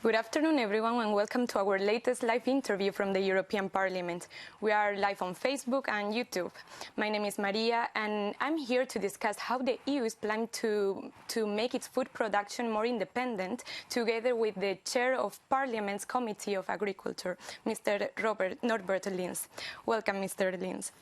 Good afternoon, everyone, and welcome to our latest live interview from the European Parliament. We are live on Facebook and YouTube. My name is Maria, and I'm here to discuss how the EU is planning to make its food production more independent, together with the Chair of Parliament's Committee of Agriculture, Mr. Norbert Lins. Welcome, Mr. Lins.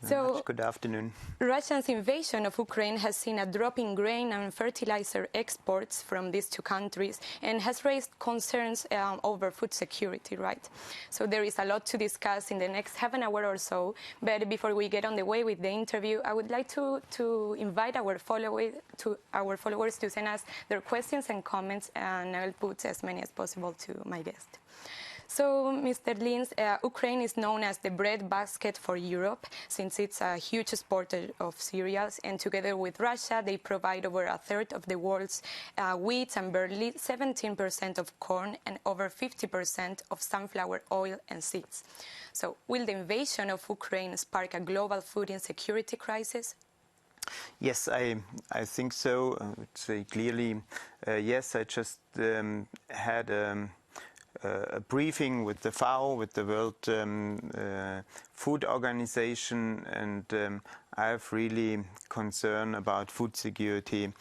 So, good afternoon. Russia's invasion of Ukraine has seen a drop in grain and fertilizer exports from these two countries and has raised concerns over food security, right? So there is a lot to discuss in the next half an hour or so, but before we get on the way with the interview, I would like to invite our followers to send us their questions and comments, and I'll put as many as possible to my guest. So, Mr. Lins, Ukraine is known as the breadbasket for Europe, since it's a huge exporter of cereals, and together with Russia, they provide over a third of the world's wheat and barley, 17% of corn, and over 50% of sunflower oil and seeds. So, will the invasion of Ukraine spark a global food insecurity crisis? Yes, I think so. I would say clearly, yes. I just had a briefing with the FAO, with the World Food Organization, and I have really concern about food security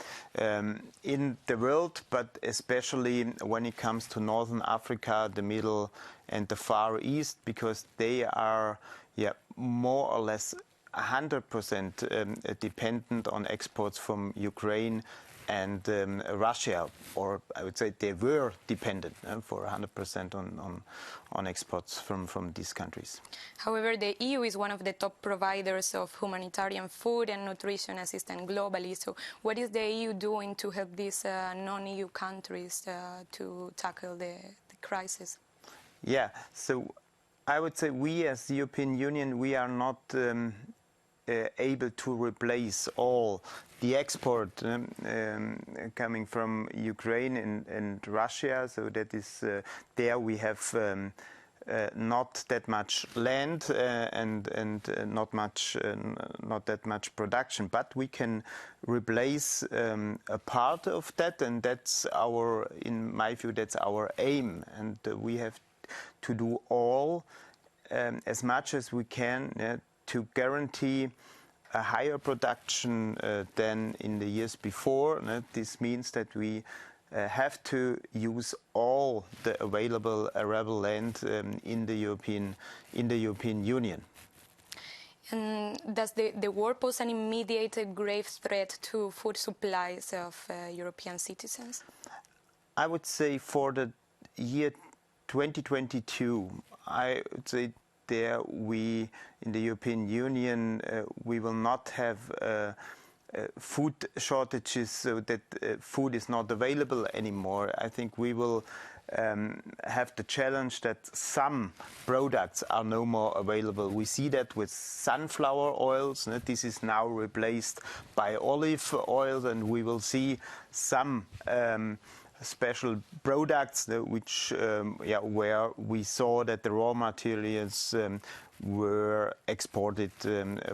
in the world, but especially when it comes to Northern Africa, the Middle and the Far East, because they are more or less 100% dependent on exports from Ukraine and Russia, or I would say they were dependent for 100% on exports from these countries. However, the EU is one of the top providers of humanitarian food and nutrition assistance globally. So what is the EU doing to help these non-EU countries to tackle the crisis? Yeah, so I would say we as the European Union, we are not able to replace all the export coming from Ukraine and Russia. So that is there we have not that much land and not that much production, but we can replace a part of that, and that's in my view, that's our aim, and we have to do all as much as we can to guarantee a higher production than in the years before. This means that we have to use all the available arable land in the European Union. And does the war pose an immediate grave threat to food supplies of European citizens? I would say for the year 2022, I would say there we in the European Union we will not have food shortages, so that food is not available anymore. I think we will have the challenge that some products are no more available. We see that with sunflower oils. This is now replaced by olive oil, and we will see some special products which where we saw that the raw materials were exported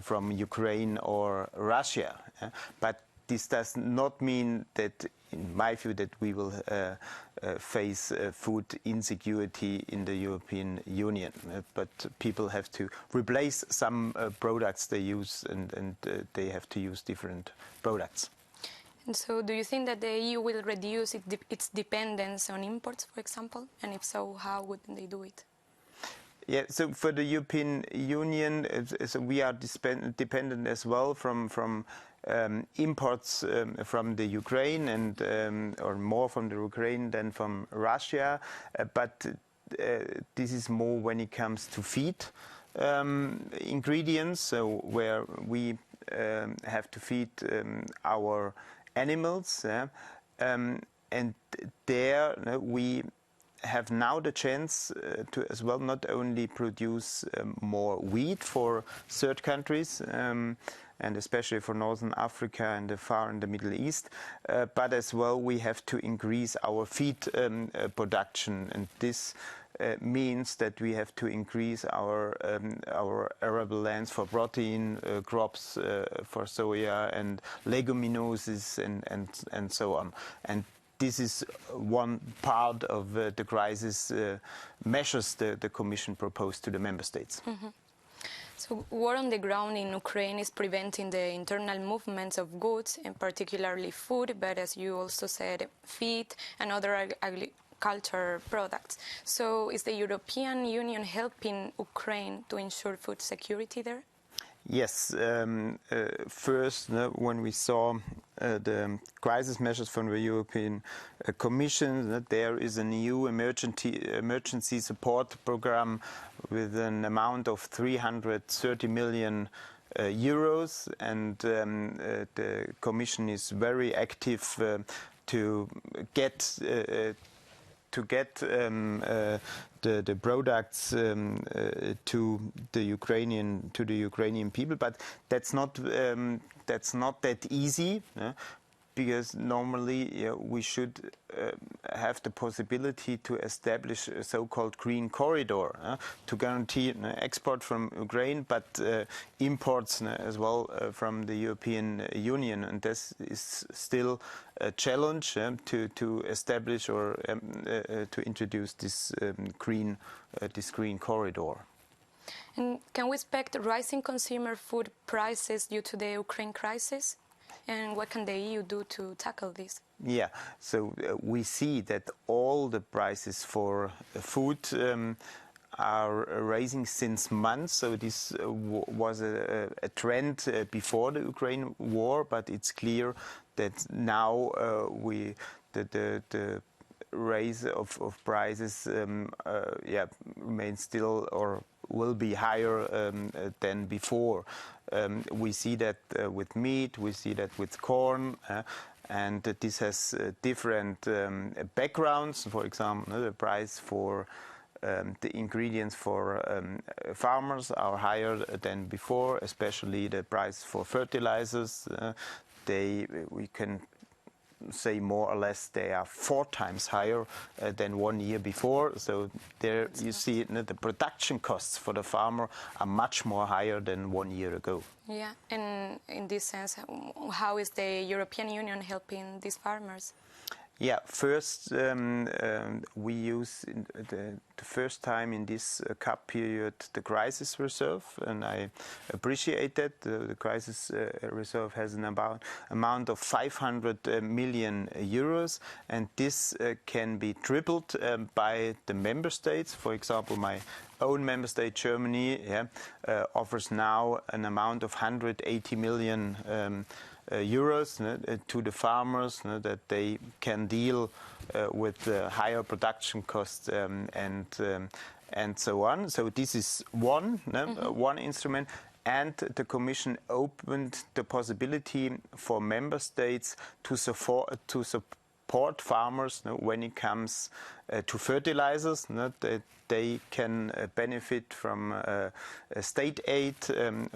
from Ukraine or Russia. But this does not mean that, in my view, that we will face food insecurity in the European Union. But people have to replace some products they use, and they have to use different products. And so do you think that the EU will reduce its dependence on imports, for example? And if so, how would they do it? Yeah, so for the European Union, so we are dependent as well from imports from the Ukraine, and or more from the Ukraine than from Russia. But this is more when it comes to feed ingredients, so where we have to feed our animals, and there we have now the chance to as well not only produce more wheat for third countries, and especially for Northern Africa and the Far and the Middle East, but as well we have to increase our feed production, and this means that we have to increase our arable lands for protein crops, for soya and leguminoses and so on. And this is one part of the crisis measures the Commission proposed to the member states. So war on the ground in Ukraine is preventing the internal movements of goods, and particularly food, but as you also said, feed and other agriculture products. So is the European Union helping Ukraine to ensure food security there? Yes. First, when we saw the crisis measures from the European Commission, there is a new emergency support program with an amount of 330 million euros, and the Commission is very active to get the products to the Ukrainian people, but that's not that easy. Because normally we should have the possibility to establish a so-called green corridor to guarantee export from Ukraine, but imports as well from the European Union. And this is still a challenge to establish or to introduce this green corridor. And can we expect rising consumer food prices due to the Ukraine crisis? And what can the EU do to tackle this? Yeah, so we see that all the prices for food are rising since months. So this was a trend before the Ukraine war, but it's clear that now the rise of prices remains still or will be higher than before. We see that with meat, we see that with corn, and this has different backgrounds. For example, the price for the ingredients for farmers are higher than before, especially the price for fertilizers. We can say more or less they are 4 times higher than 1 year before. So there you see the production costs for the farmer are much more higher than 1 year ago. Yeah, and in this sense, how is the European Union helping these farmers? Yeah, first we use the first time in this CAP period the crisis reserve, and I appreciate that. The crisis reserve has an amount of 500 million euros, and this can be tripled by the member states. For example, my own member state, Germany, offers now an amount of 180 million euros to the farmers that they can deal with higher production costs and so on. So this is one instrument, and the Commission opened the possibility for member states to support farmers when it comes to fertilizers. That they can benefit from state aid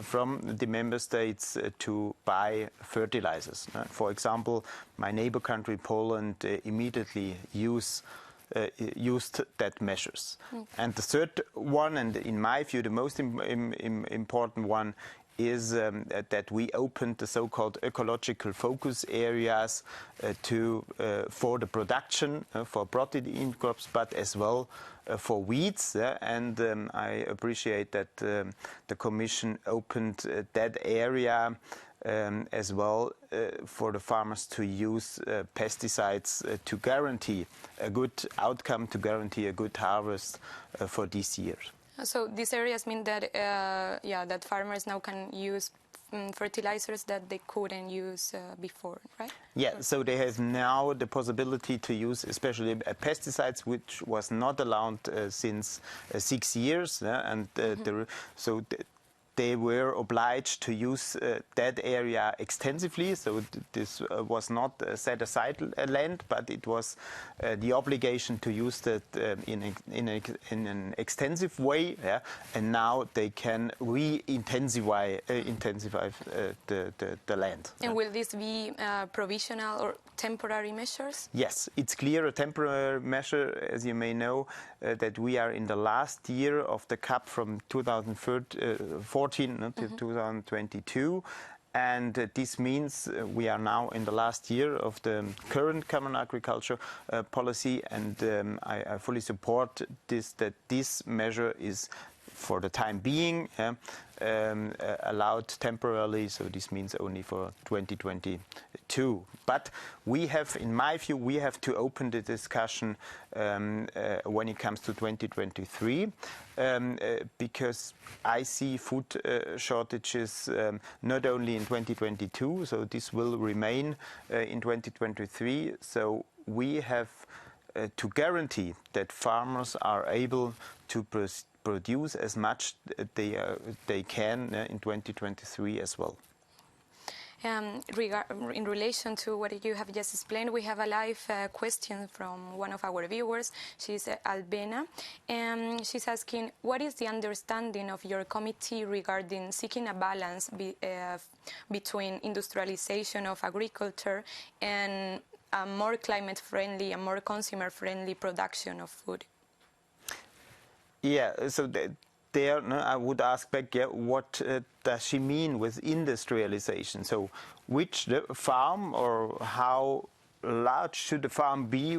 from the member states to buy fertilizers. For example, my neighbor country Poland immediately used that measures. And the third one, and in my view the most important one, is that we opened the so-called ecological focus areas for the production for protein crops, but as well for weeds. And I appreciate that the Commission opened that area as well for the farmers to use pesticides to guarantee a good outcome, to guarantee a good harvest for this year. So these areas mean that that farmers now can use fertilizers that they couldn't use before, right? Yeah, so they have now the possibility to use especially pesticides, which was not allowed since 6 years, and they were obliged to use that area extensively. So this was not set aside land, but it was the obligation to use that in an extensive way. Yeah? And now they can intensify the land. And will this be provisional or temporary measures? Yes, it's clear a temporary measure, as you may know, that we are in the last year of the CAP from 2014 to 2022, And this means we are now in the last year of the current Common Agriculture Policy, and I fully support this, that this measure is for the time being allowed temporarily, so this means only for 2022. But we have, in my view, we have to open the discussion when it comes to 2023, because I see food shortages not only in 2022, so this will remain in 2023. So we have to guarantee that farmers are able to produce as much they can in 2023 as well. In relation to what you have just explained, we have a live question from one of our viewers. She's Albena, and she's asking, what is the understanding of your committee regarding seeking a balance between industrialization of agriculture and a more climate-friendly and more consumer-friendly production of food? Yeah, so there I would ask back, yeah, what does she mean with industrialization? So which farm, or how large should the farm be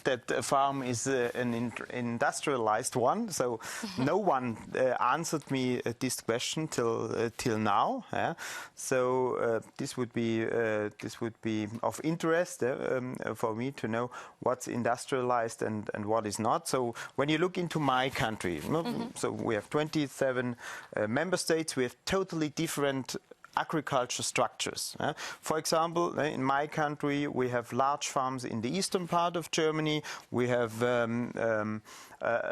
that a farm is an industrialized one? So no one answered me this question till now. Yeah? So this would be of interest for me to know what's industrialized and what is not. So when you look into my country, so we have 27 member states. We have totally different agriculture structures. For example, in my country, we have large farms in the eastern part of Germany. We have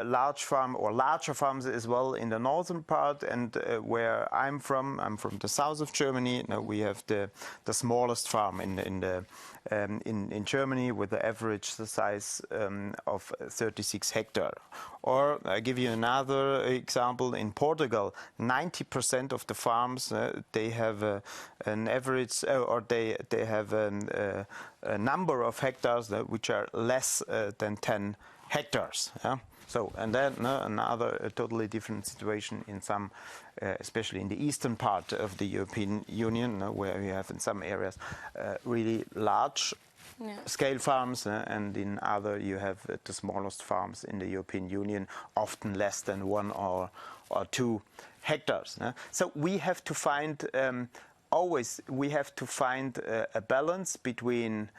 large farm or larger farms as well in the northern part. And where I'm from the south of Germany. Now we have the smallest farm in Germany, with the average size of 36 hectares. Or I give you another example. In Portugal, 90% of the farms they have an average, or they have a number of hectares which are less than 10 hectares. Yeah? So, and then another totally different situation in some, especially in the eastern part of the European Union, where we have in some areas really large scale farms, and in other you have the smallest farms in the European Union, often less than 1 or 2 hectares. So we have to find a balance between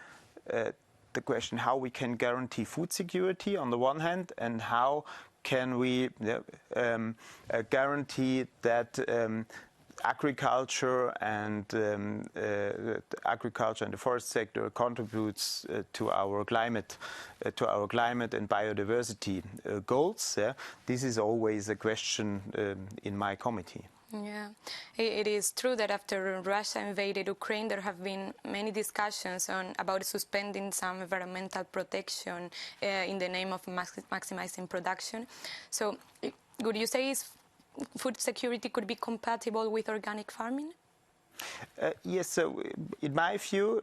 the question how we can guarantee food security on the one hand, and how can we guarantee that agriculture and the forest sector contributes to our climate and biodiversity goals. This is always a question in my committee. Yeah, it is true that after Russia invaded Ukraine, there have been many discussions about suspending some environmental protection in the name of maximizing production. So, would you say food security could be compatible with organic farming? Yes, so in my view,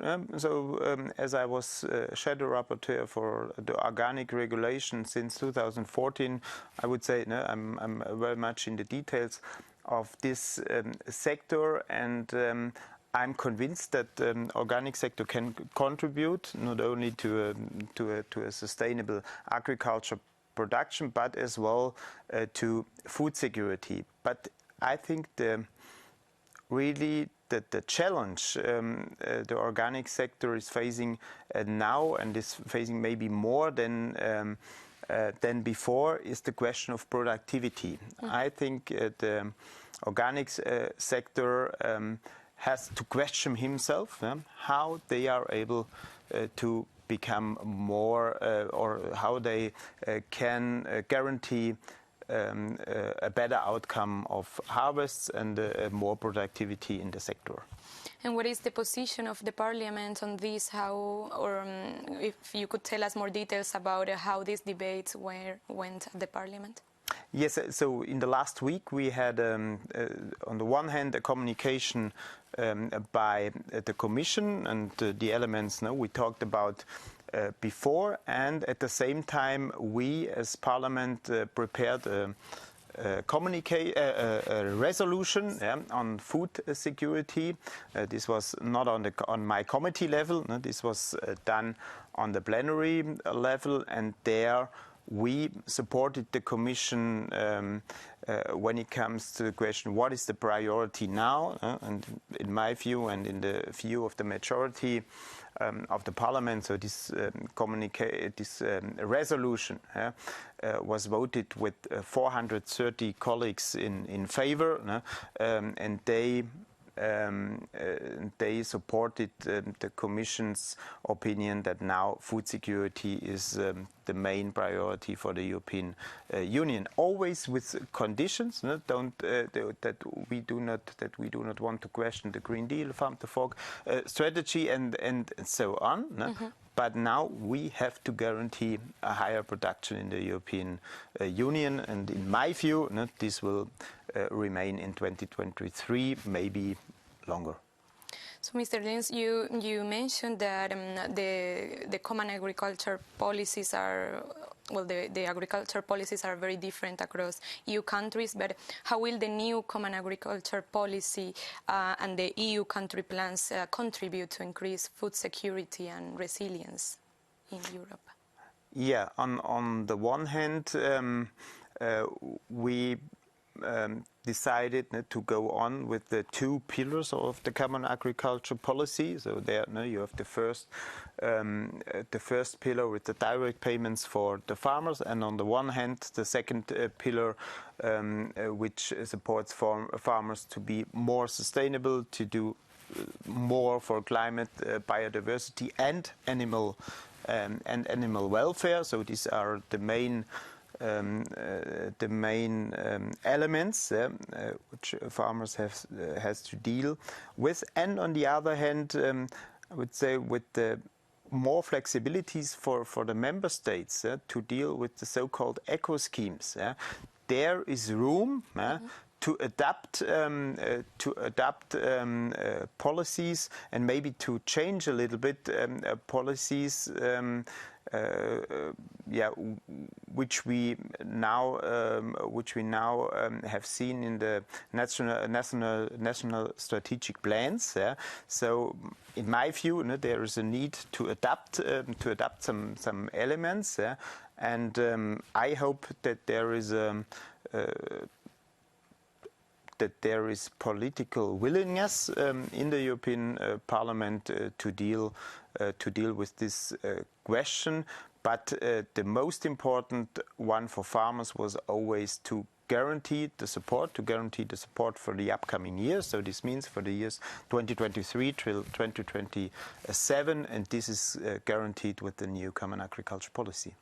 as I was shadow rapporteur for the organic regulation since 2014, I would say I'm very much in the details of this sector, and I'm convinced that the organic sector can contribute not only to a sustainable agriculture production, but as well to food security. But I think the challenge the organic sector is facing now, and is facing maybe more than before, is the question of productivity. I think the organic sector has to question himself how they are able to become more, or how they can guarantee a better outcome of harvests and more productivity in the sector. And what is the position of the Parliament on this? If you could tell us more details about how these debates went at the Parliament? Yes, so in the last week we had, on the one hand, a communication by the Commission and the elements we talked about before, and at the same time we as Parliament prepared resolution on food security. This was not on my committee level. No, this was done on the plenary level, and there we supported the Commission when it comes to the question, what is the priority now? And in my view and in the view of the majority of the Parliament, so this resolution was voted with 430 colleagues in favor, and they supported the Commission's opinion that now food security is the main priority for the European Union. Always with conditions, no? That we do not want to question the Green Deal, Farm to Fork strategy, and so on. No? Mm-hmm. But now we have to guarantee a higher production in the European Union, and in my view, no, this will remain in 2023, maybe longer. So, Mr. Lins, you mentioned that the common agriculture policies are, well, the agriculture policies are very different across EU countries, but how will the new common agriculture policy and the EU country plans contribute to increase food security and resilience in Europe? Yeah, on the one hand, we decided to go on with the two pillars of the common agriculture policy. So there, you have the first pillar with the direct payments for the farmers, and on the one hand, the second pillar, which supports farmers to be more sustainable, to do more for climate, biodiversity, and animal welfare. So these are the main elements which farmers has to deal with. And on the other hand, I would say with the more flexibilities for the member states to deal with the so-called eco schemes, there is room to adapt policies, and maybe to change a little bit policies, which we now have seen in the national strategic plans. So, in my view, there is a need to adapt some elements, and I hope that there is political willingness in the European Parliament to deal with this question. But the most important one for farmers was always to guarantee the support for the upcoming years. So this means for the years 2023 till 2027, and this is guaranteed with the new Common Agriculture Policy.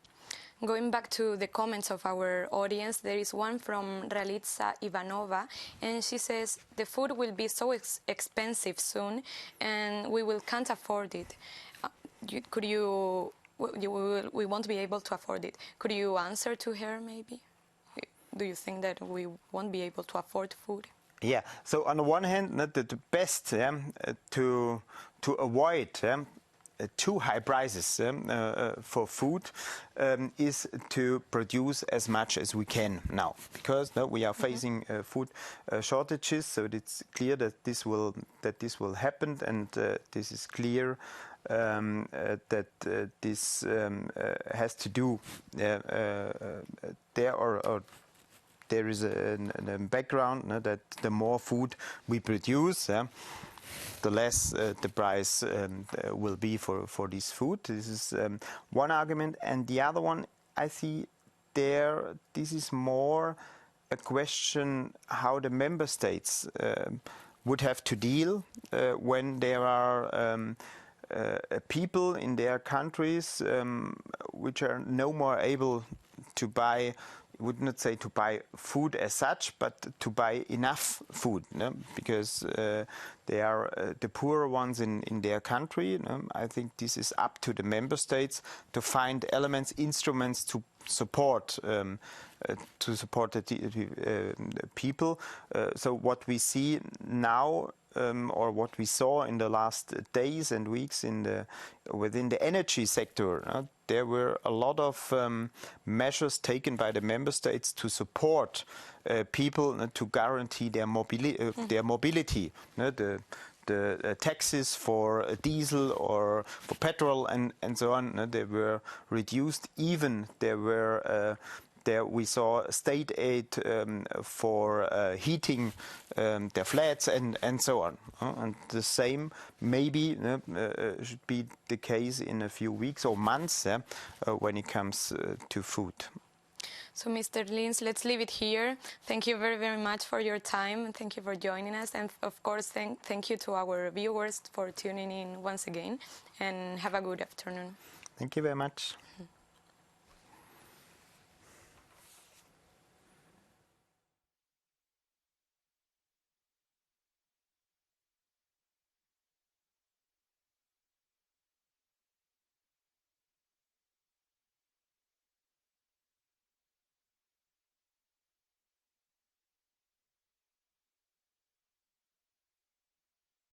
Going back to the comments of our audience, there is one from Ralitsa Ivanova, and she says, the food will be so expensive soon, and we can't afford it. We won't be able to afford it. Could you answer to her, maybe? Do you think that we won't be able to afford food? Yeah, so on the one hand, the best to avoid too high prices for food is to produce as much as we can now, because we are facing food shortages. So it's clear that this will happen, and this is clear that this has to do there is a background that the more food we produce, the less the price will be for this food. This is one argument. And the other one, I see there, this is more a question how the member states would have to deal when there are people in their countries which are no more able to buy, I would not say to buy food as such, but to buy enough food, because they are the poorer ones in their country. I think this is up to the member states to find elements, instruments to support the people. So what we see now or what we saw in the last days and weeks within the energy sector. There were a lot of measures taken by the member states to support people to guarantee their mobility. The taxes for diesel or for petrol and so on, they were reduced. Even there we saw state aid for heating their flats and so on. And the same maybe should be the case in a few weeks or months when it comes to food. So, Mr. Lins, let's leave it here. Thank you very, very much for your time. Thank you for joining us. And, of course, thank you to our viewers for tuning in once again. And have a good afternoon. Thank you very much.